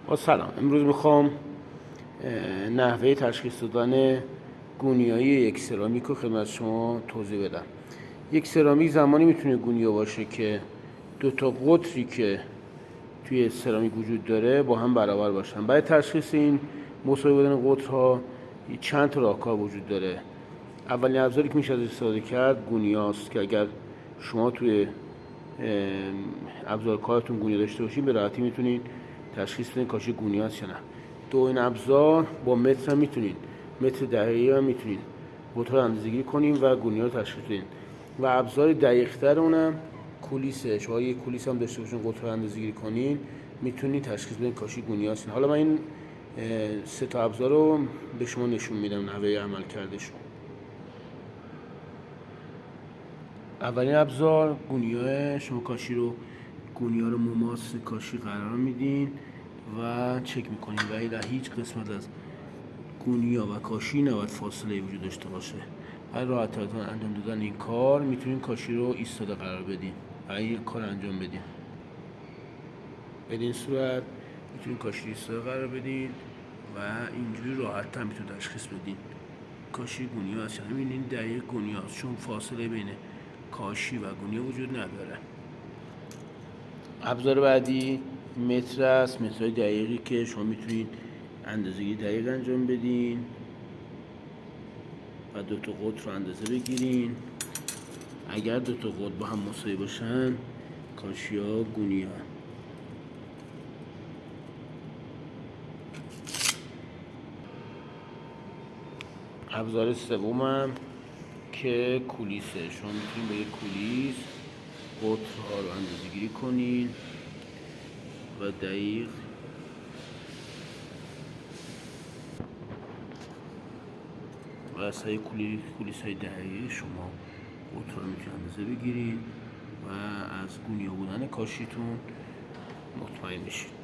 با سلام. امروز میخوام نحوه تشخیص دادن گونیایی یک سرامیک رو خدمت شما توضیح بدم. یک سرامیک زمانی میتونه گونیا باشه که دو تا قطری که توی سرامیک وجود داره با هم برابر باشن. برای تشخیص این مساوی بودن قطرها چند تا راهکار وجود داره. اولین ابزاری که میشه ازش استفاده کرد گونیاست که اگر شما توی ابزار کارتون گونیا داشته باشین به راحتی میتونید تشخیص بدین کاشی گونیاست یا نه. این ابزار با متر هم میتونید، متر دقیقی هم میتونید قطرها رو اندازه‌گیری کنین و گونیا رو تشخیص بدین. و ابزار دقیق‌تر اونم کولیسه. شما یه کولیس هم داشته باشین قطرها رو اندازه‌گیری کنین میتونید تشخیص بدین کاشی گونیاست. حالا من این سه تا ابزار رو به شما نشون میدم نحوه عمل کردشون. اولین ابزار گونیا. شما گونیا رو مماس کاشی قرار میدین و چک میکنین و در هیچ قسمت از گونیا و کاشی نباید فاصله وجود داشته باشه. برای راحت تر انجام دادن این کار میتونین کاشی رو ایستاده قرار بدین و این کار انجام بدین. بدین صورت میتونین کاشی رو ایستاده قرار بدین و اینجوری راحت تر میتونین تشخیص بدین کاشی گونیا هست. میبینین دقیق گونیا هست چون فاصله بین کاشی و گونیا وجود نداره. ابزار بعدی متر است. مترهای دقیقی که شما میتونید اندازه‌گیری دقیق انجام بدین و دو تا قطر رو اندازه بگیرین. اگر دو تا قطر با هم مساوی باشن کاشی‌ها گونیا. ابزار سومم که کولیسه. شما میتونید با یک کولیس قطرها رو اندازه‌گیری کنین و دقیق و از کولیس های دقیقی شما قطر رو میتونید اندازه بگیرید و از گونیا بودن کاشیتون مطمئن بشید.